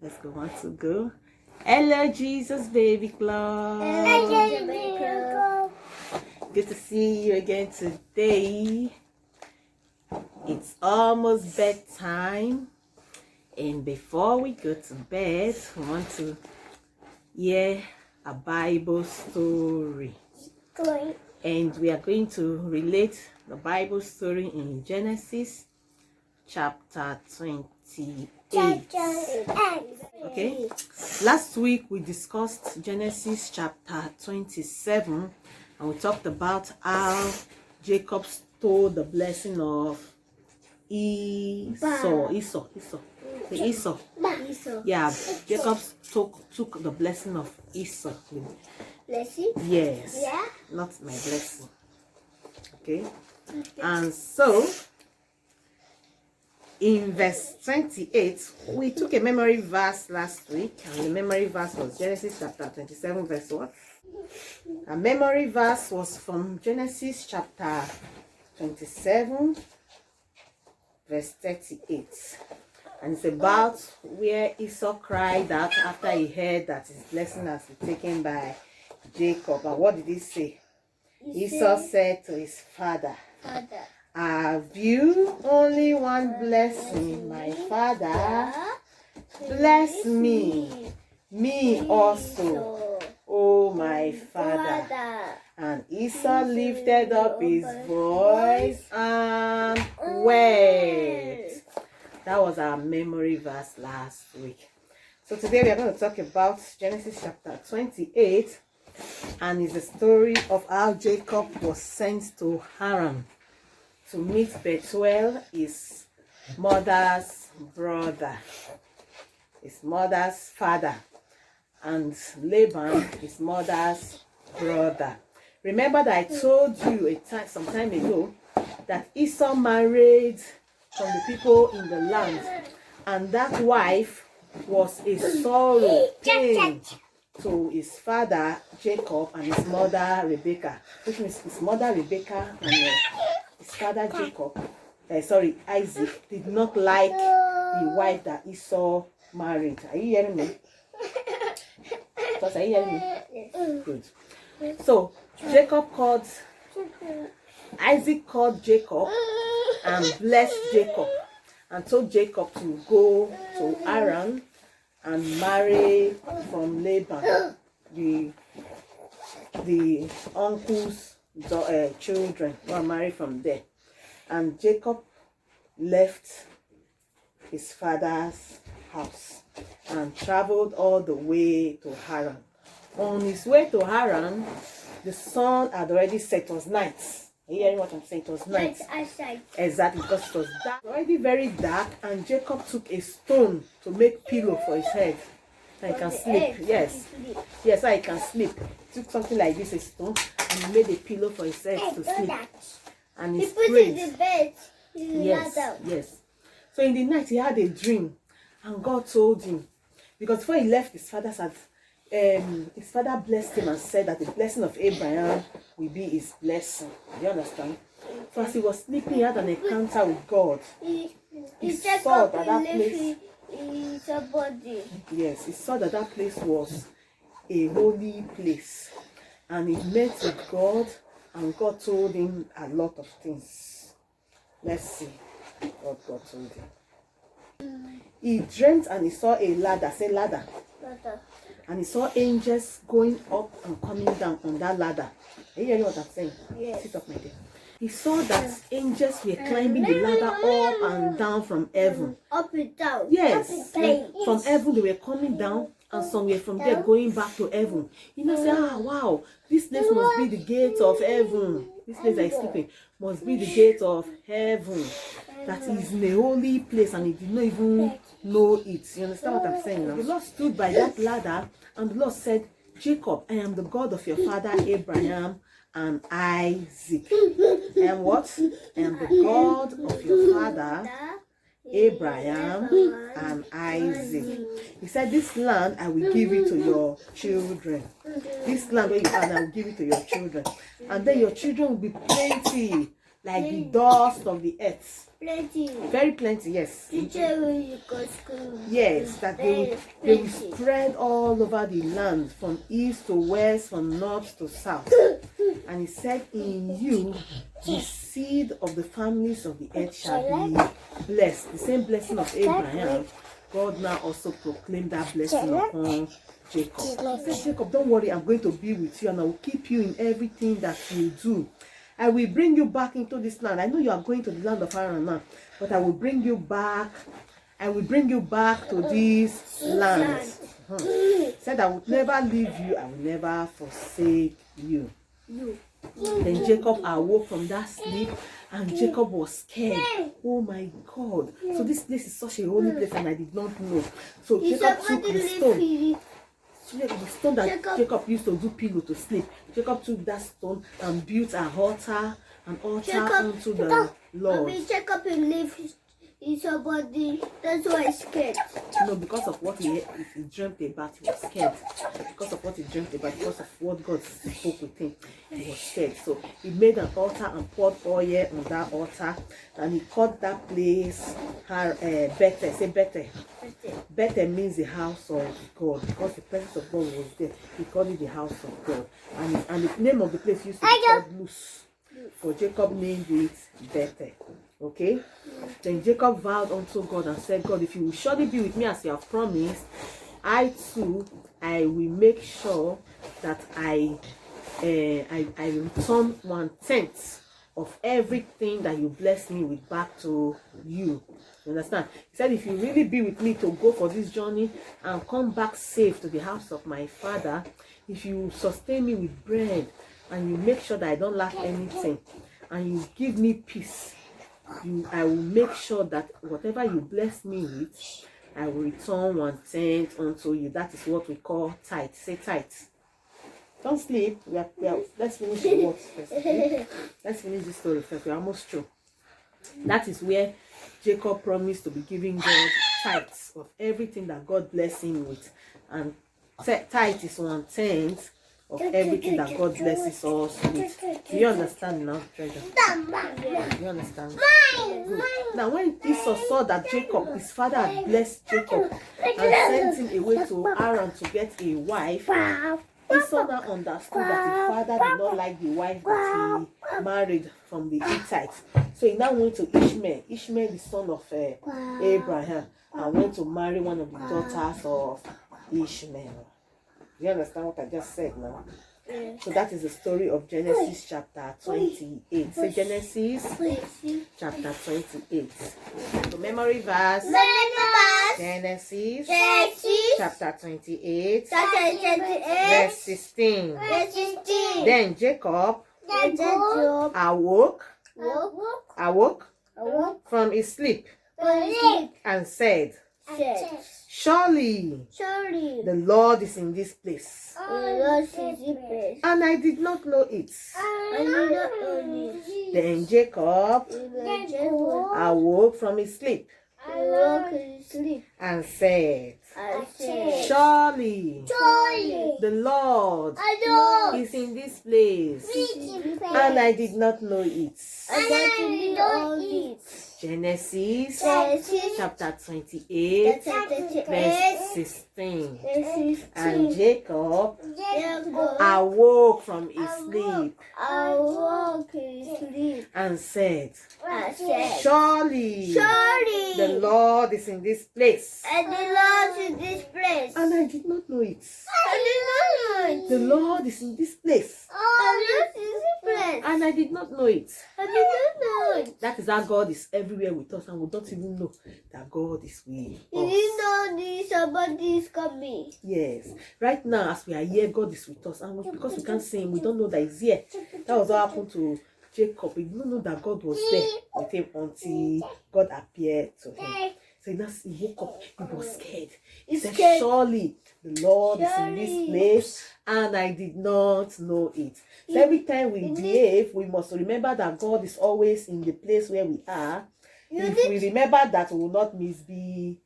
Let's go. 1, 2, go. Hello, Jesus, baby Claus. Hello, baby Claus. Good to see you again today. It's almost bedtime, and before we go to bed, we want to hear a Bible story. And we are going to relate the Bible story in Genesis chapter 28. Okay, last week we discussed Genesis chapter 27, and we talked about how Jacob stole the blessing of Esau. Yeah, Jacob took the blessing of Esau. Blessing? Yes. Yeah. Not my blessing. Okay. And so in verse 28, we took a memory verse last week, and the memory verse was Genesis chapter 27, verse what? A memory verse was from Genesis chapter 27, verse 38. And it's about where Esau cried out after he heard that his blessing has been taken by Jacob. And what did he say? Esau said to his father, "Have you only one blessing, my father? Bless me also, oh my father." And Esau lifted up his voice and wept. That was our memory verse last week. So today we are going to talk about Genesis chapter 28, and it's the story of how Jacob was sent to Haran to meet Bethel, his mother's brother, his mother's father, and Laban, his mother's brother. Remember that I told you some time ago that Esau married from the people in the land, and that wife was a sorrow, pain to his father Jacob and his mother Rebecca, which means his mother Rebecca and his father Jacob, Isaac, did not like the wife that Esau married. Are you hearing me? Are you hearing me? Good. So Isaac called Jacob and blessed Jacob and told Jacob to go to Haran and marry from Laban, the uncle's children were married from there. And Jacob left his father's house and traveled all the way to Haran. On his way to Haran, the sun had already set. It was night. Are you hearing what I'm saying? It was night. Exactly, because it was dark. Already very dark, and Jacob took a stone to make pillow for his head. So he can sleep. Yes. Yes, so he can sleep. He took something like this, a stone, and he made a pillow for his head to sleep. And he put it in the bed. Yes. So in the night he had a dream, and God told him, because before he left his father's house, his father blessed him and said that the blessing of Abraham will be his blessing. Do you understand? So as he was sleeping, he had an encounter with God. He saw that that place. Yes, he saw that that place was a holy place, and he met with God, and God told him a lot of things. Let's see what God told him. He dreamt and he saw a ladder. Say ladder. And he saw angels going up and coming down on that ladder. Are you hearing what I'm saying? Yes. Sit up, my dear. He saw that angels were climbing the ladder up and down from heaven. Up and down. Yes. From heaven they were coming down, and some were from there going back to heaven. You know, say, wow, this place must be the gate of heaven. This place that is sleeping must be the gate of heaven. That is in a holy place, and he did not even know it. You understand what I'm saying now? The Lord stood by that ladder, and the Lord said, "Jacob, I am the God of your father Abraham and Isaac." I am what? I am the God of your father Abraham and Isaac. He said, "This land I will give it to your children. This land where you are, I will give it to your children. And then your children will be plenty. like the dust of the earth. Plenty. Very plenty, yes. Teacher will go school. Yes, that they will spread all over the land, from east to west, from north to south. And he said, in you, the seed of the families of the earth shall be blessed. The same blessing of Abraham, God now also proclaimed that blessing upon Jacob. He said, Jacob, don't worry, I'm going to be with you and I will keep you in everything that you do. I will bring you back into this land. I know you are going to the land of Haran now, but I will bring you back. I will bring you back to this land. Said, I will never leave you. I will never forsake you. Then Jacob awoke from that sleep, and Jacob was scared. Oh my God. So this place is such a holy place, and I did not know. So Jacob took the stone. The stone that Jacob used to do pillow to sleep. Jacob took that stone and built an altar unto the Lord. Jacob lived in somebody. That's why he's scared. No, because of what he dreamt about, he was scared. Because of what he dreamt about, because of what God spoke with him, he was scared. So he made an altar and poured oil on that altar, and he called that place Bethel. Say Bethel. Bethel means the house of God, because the presence of God was there. He called it the house of God, and the name of the place used to be called Luz. So Jacob named it Bethel. Okay, then Jacob vowed unto God and said, God, if you will surely be with me as you have promised, I too, I will make sure that I return 1/10 of everything that you bless me with back to you. You understand? He said, if you really be with me to go for this journey and come back safe to the house of my father, if you sustain me with bread and you make sure that I don't lack anything, and you give me peace, I will make sure that whatever you bless me with, I will return 1/10 unto you. That is what we call tithe. Say tithe. Don't sleep. Let's finish the words first. Okay? Let's finish this story first. We're almost through. That is where Jacob promised to be giving God tithes of everything that God blessed him with. And tithe is 1/10 of everything that God blesses us with. Do you understand now, treasure? Do you understand? Good. Now, when Esau saw that Jacob, his father, had blessed Jacob and sent him away to Haran to get a wife, Esau now understood that his father did not like the wife that he married from the Hittites. So he now went to Ishmael, the son of Abraham, and went to marry one of the daughters of Ishmael. Do you understand what I just said now? So that is the story of Genesis chapter 28. Say Genesis chapter 28. So memory verse. Genesis chapter 28. Verse 16. Then Jacob awoke from his sleep and said, Surely the Lord is in this place, and I did not know it. Then Jacob awoke from his sleep and said, Surely the Lord is in this place, and I did not know it. Genesis chapter 28 verse 16. And Jacob awoke from his sleep and said, Surely the Lord is in this place, and I did not know it. The Lord is in this place, and I did not know it. That is how God is everywhere with us, and we don't even know that God is with us. You know somebody is coming. Yes. Right now, as we are here, God is with us, and because we can't see him, we don't know that he's here. That was what happened to Jacob. He didn't know that God was there with him until God appeared to him. So he woke up, he was scared. He said, Surely the Lord is in this place, and I did not know it. So every time we behave, we must remember that God is always in the place where we are. If we remember that, we will not misbehave.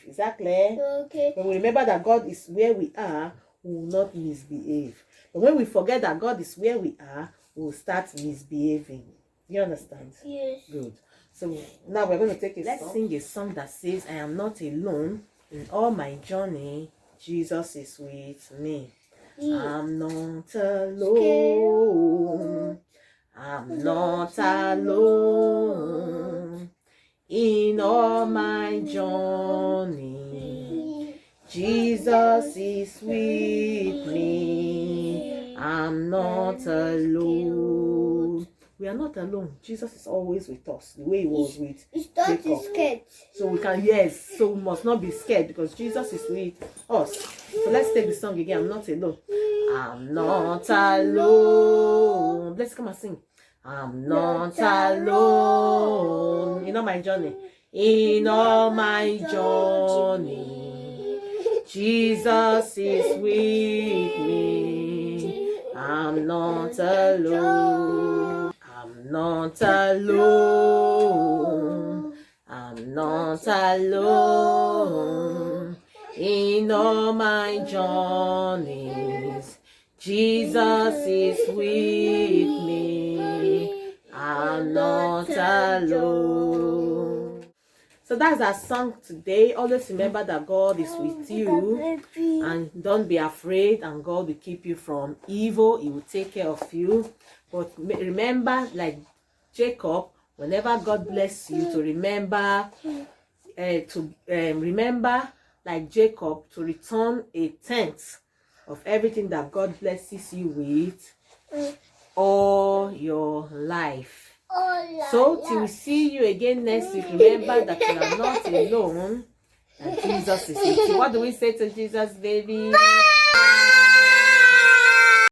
Is that clear? Okay. When we remember that God is where we are, we will not misbehave. But when we forget that God is where we are, we will start misbehaving. You understand? Yes. Good. So now we're going to take let's sing a song that says, I am not alone. In all my journey, Jesus is with me. I'm not alone. I'm not alone. In all my journey, Jesus is with me. I'm not alone. We are not alone. Jesus is always with us, the way he was with Jacob. Scared. So we can, yes, so we must not be scared because Jesus is with us. So let's take the song again. I'm not alone. I'm not alone. Let's come and sing. I'm not alone in all my journey. In all my journey, Jesus is with me. I'm not alone. I'm not alone. I'm not alone. In all my journeys, Jesus is with me. I'm not alone. So that's our song today. Always remember that God is with you, and don't be afraid, and God will keep you from evil. He will take care of you. But remember, like Jacob, whenever God bless you, to remember remember, like Jacob, to return a tenth of everything that God blesses you with all your life. So till we see you again next week, remember that you are not alone, and Jesus is with you. What do we say to Jesus, baby? Bye.